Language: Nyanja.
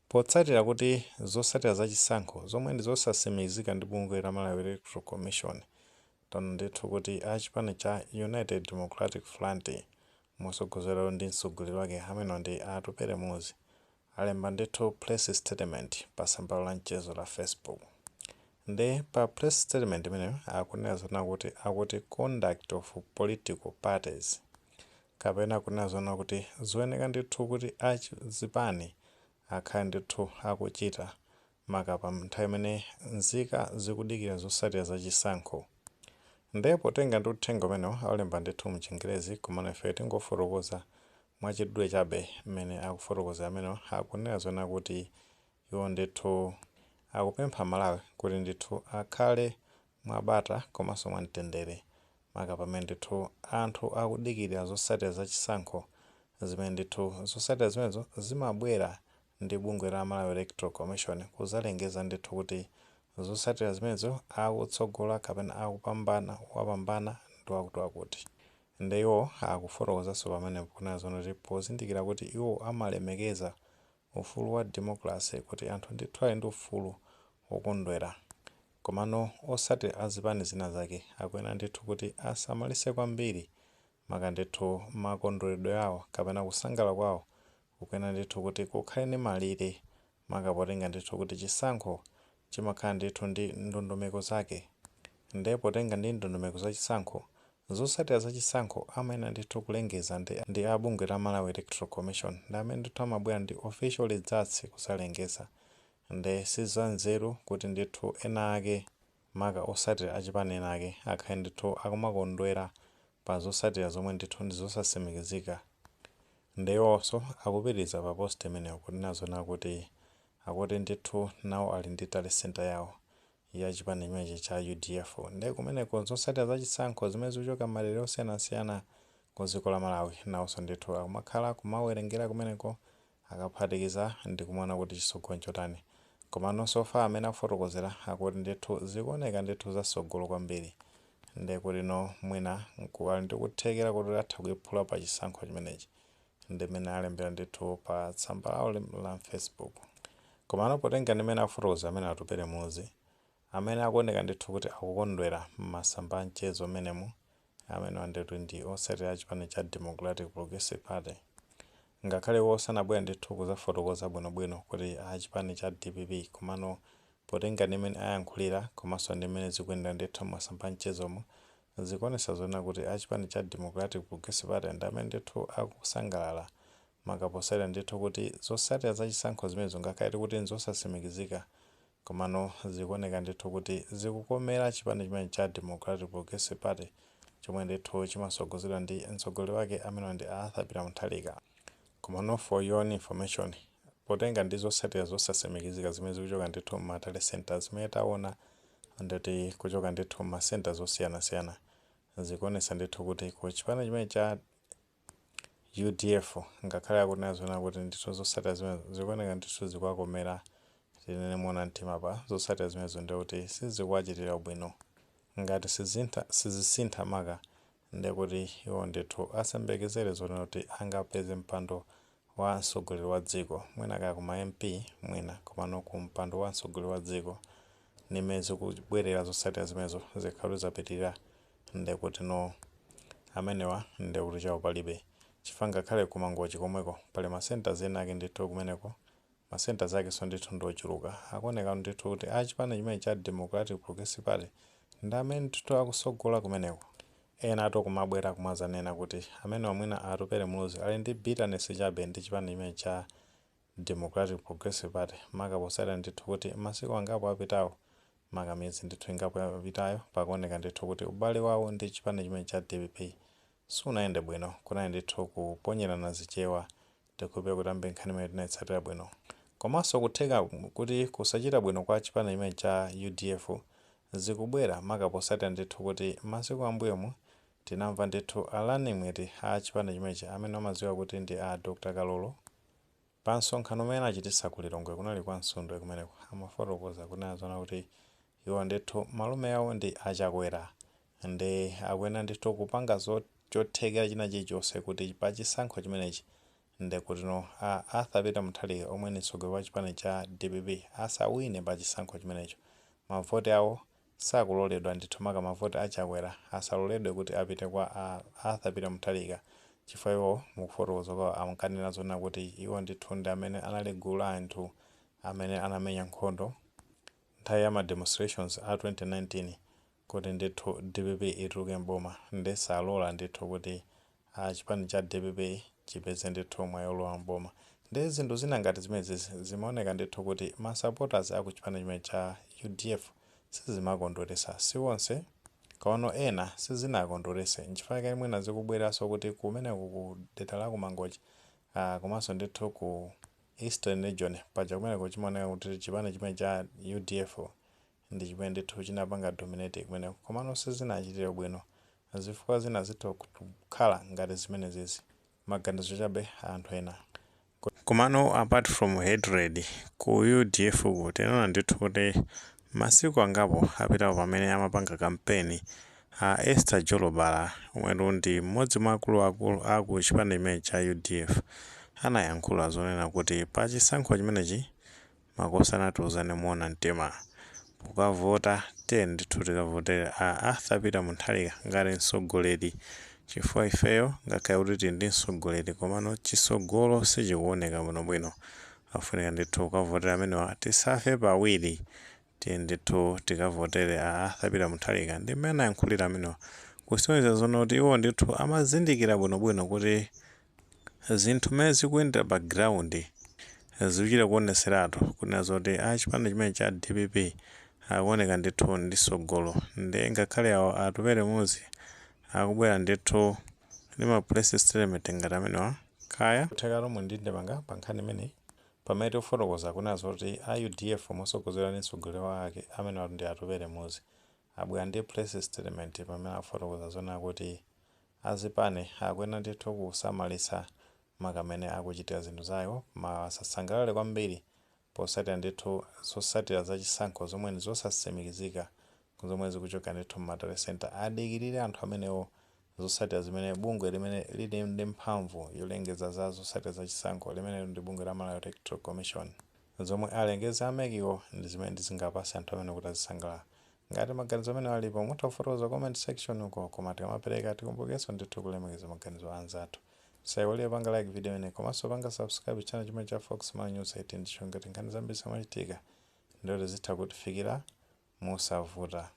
Potsatira kuti zotsatira zachisankho zomwe ndi zosasimikizika ndi bungwe la Malawi Electoral Commission, tano ndithu kuti achipani cha United Democratic Front motsogozedwa ndi mtsogoleri wake amene ndi Atupele Muzi alemba ndithu press statement pa tsamba la mchezo la Facebook. Nde pa press statement imeneyo akunena zona kuti conduct of political parties kapena kunena zona kuti zoyeneka ndithu kuti achipani akhale ndithu akuchita makapa nthawi imene nzika zikudikira zotsatira zachisankho. Ndipo tenga ndi uthenga umenewo alemba ndithu mchingerezi komano ife tingofotokoza mwachidule chabe mmene akufotokoza amenewo akunena zona kuti iwo ndithu akupempha Malawi kuti ndithu akhale mwabata komanso mwamtendere makapa pamene ndithu anthu akudikirira zotsatira zachisankho zimene ndithu zotsatira zimenezo zimabwera ndi bungwe la Malawi Electoral Commission kuzalengeza ndithu kuti zotsatira zimenezo akutsogola kapena wapambana ndi wakuti. Nde iwo akufotokozanso pamene kunena zona kuti pozindikira kuti iwo amalemekeza ufulu wa democracy kuti anthu ndithu ali ndi ufulu wokondwera. Komano osati azipani zina zake akuyenera ndithu kuti asamalise kwambiri maka ndithu makondweredwe yawo kapena kusangalala kwawo kukuyenera ndithu kuti kukhale ndi malire maka potenga ndithu kuti chisankho chimakhala ndithu ndi ndondomeko zake. Ndipo tenga ndi ndondomeko zachisankho zotsatira zachisankho amayenera ndithu kulengeza ndi abungwe la Malawi Electoral Commission ndi amene ndithu amabwera ndi official results kuzalengeza. Nde sizanzeru kuti ndithu ena ake maka osatira achipani ena ake akhale ndithu akumakondwera pa zotsatira zomwe ndithu ndi zosasimikizika. Ndeyonso akupitiriza pa post imeneyo kunena zona kuti akuti ndithu nawo ali ndi tale center yawo ya chipani chimenechi cha UDF. Nde kumeneko zotsatira zachisankho zimene zikuchoka madera osiyanasiyana ku dziko la Malawi nawonso ndithu akumakhala kumawerengera kumeneko akaphatikiza ndi kumaona kuti chitsogolo nchotani. Komano sofa amene afotokozera akuti ndithu zikuoneka ndithu zatsogolo kwambiri. Nde kuti no mwina ali ndi kuthekera kuti atha kuyiphula pa chisankho chimenechi ndimene alembera ndithu pa tsamba lawo la Facebook. Komano potenga ndimene afotokoza amene Atupele Muzi amene akuoneka ndithu kuti akukondwera m'masamba amchezo amenemu amene ndithu ndi otsatira achipani cha Democratic Progressive Party. Ngakhale wosanabwera ndithu kuzafotokoza bwinobwino kuti achipani cha DPP komano potenga ndimene ayankhulira komanso ndimene zikuyenda ndithu m'masamba amchezomo zikuonesa zona kuti achipani cha Democratic Progressive Party ndi amene ndithu akusangalala maka potsatira ndithu kuti zotsatira zachisankho zimenezo ngakhale kuti nzosasimikizika komano zikuoneka ndithu kuti zikukomera chipani chimene cha Democratic Progressive Party chomwe ndithu chimatsogozedwa ndi mtsogoleri wake amene ndi Arthur Peter Mutharika. Komano for your information potenga ndi zotsatira zosasimikizika zimene zikuchoka ndithu m'matale centers zimene taona nditi kuchoka ndithu ma centers osiyanasiyana zikuonesa ndithu kuti ku chipani chimene cha UDF ngakhale akunena zona kuti ndithu zotsatira zimene zikuoneka ndithu zikuwakomera tinene muona mtima pa zotsatira zimenezo ndi kuti sizikuwachitira bwino ngati sizisintha maka ndi kuti iwo ndithu asembekezere zona kuti angapeze mpando wa mtsogoleri wa dziko mwina kaya kuma MP mwina komano ku mpando wa mtsogoleri wa dziko nimene zikubwerera zotsatira zimenezo zikhalu zapitirira ndi kuti no amenewa ndi kuti chawo palibe chifukwa ngakhale kumangochi komweko pali masenta ena ake ndithu kumeneko masenta zake so ndithu ndochuluka akuoneka ndithu kuti achipani chimene cha Democratic Progressive Party ndi amene ndithu akusogola kumeneko. Ena ato kumabwera kumazanena kuti amene mwina Atupele Muzi ali ndi bitterness chabe ndi chipani chimene cha Democratic Progressive Party maka potsatira ndithu kuti masiku angapo apitawo maka miyezi ndithu ingapo apitayo pakuoneka ndithu kuti ubale wawo ndi chipani chimene cha DPP sunayende bwino kunali ndithu kuponyerana zichewa ndikupe kuti ambe nkhani imene tinayitsatira bwino. Komanso kutheka kuti kusachita bwino kwa chipani chimene cha UDF zikubwera maka potsatira ndithu kuti masiku ambuyomu tinamva ndithu alani mweti a chipani chimenechi amene amadziwa kuti ndi a Dr. Kalolo pa msonkhano umene achititsa ku Lilongwe kunali kwa Msundwe kumeneko amafotokoza kunena zona kuti iwo ndithu malume yawo ndi achakwera ndi akuyenera ndithu kupanga chothekera china chilichonse kuti pa chisankho chimenechi ndekutino Arthur Peter Mutharika omwe ni mtsogoleri wa chipani cha DPP asawine pa chisankho chimenecho. Mavoti awo sakuloledwa ndithu maka mavoti achakwera asaloledwe kuti apite kwa Arthur Peter Mutharika chifukwa iwo mukufotokoza kwawo amankanena zona kuti iwo ndithu ndi amene anali gulu la anthu amene anamenya nkhondo nthawi ya ma demonstrations a 2019 kuti ndithu DPP ituluke mboma ndesalola ndithu kuti chipani cha DPP chipeze ndithu mwayi olowa mboma. Ndi zinthu zina ngati zimezi zimaoneka ndithu kuti ma supporters aku chipani chimene cha UDF sizimakondweresa siwonse kaono ena sizinakondwerese nchifukwa chake mwina zikubweranso kuti kumeneko ku dera la kumangochi komanso ndithu ku Eastern Region paja kumeneko chimaoneka kuti chipani chimene cha UDF ndi chimene ndithu chinapanga dominate kumeneko komano sizinachitire bwino zifukwa zina zitha kukhala ngati zimene zizi maganizo chabe anthu ena. Komano apart from hatred ku UDF tinaona ndithu kuti masiku angapo apitawo pamene amapanga kampeni Esther Jolobala omwe ndi mmodzi mwa akuluakulu aku chipani chimene cha UDF anayankhula zonena kuti pa chisankho chimenechi makosa anatiuzane muona mtima ukavota ndithu tikavotere Arthur Peter Mutharika ngati mtsogoleri chifukwa ifeyo ngakhale kuti tili ndi mtsogoleri komano chisogolo sichikuoneka bwinobwino afunika ndithu ukavotera amenewa tisafe pawiri ndithu tikavotere Arthur Peter Mutharika ndi mmene anayankhulira amenewa kusonyeza zona kuti iwo ndithu amazindikira bwinobwino kuti zinthu mmene zikuyendera background zikuchita kuoneseratu kunena zoti chipani chimene cha DPP akuoneka ndithu ndi sogolo ndi ngakhale awo atupere muzi akubwera ndithu ndi ma press statement ngati amenewa kaya kutheka lomwe ndinde panga pankhani imene pamene tikufotokoza kunena zoti UDF motsogozedwa ndi mtsogoleri wake amene ndi atupere muzi abwera ndi press statement pamene afotokoza zona kuti azipani akuyenera ndithu kusamalisa makamene akuchitira zinthu zawo masasangalale kwambiri posatira ndithu zosatira za chisankho zomwe ndi zosasemikizika zomwe zikuchoka ndithu m'Matale Center adikirire anthu amenewo zosatira zimene bungwe limene lili ndi mphamvu yolengeza za zosatira za chisankho limene ndi bungwe la Malawi Electoral Commission zomwe alengeza amekiwo ndi zimene ndizingapase anthu amene kuti azisangalala. Ngati maganizo amene alipo mutha kufotokoza comment section uko koma tikamapereka tikumbukenso ndithu kulemekeza maganizo anzathu. Saiwale panga like video ine komanso panga subscribe channel chimene cha Fox Malawi News 18 ndicho ngati nkhani zambiri zamachitika ndilo zitha kutifikira mosavuta.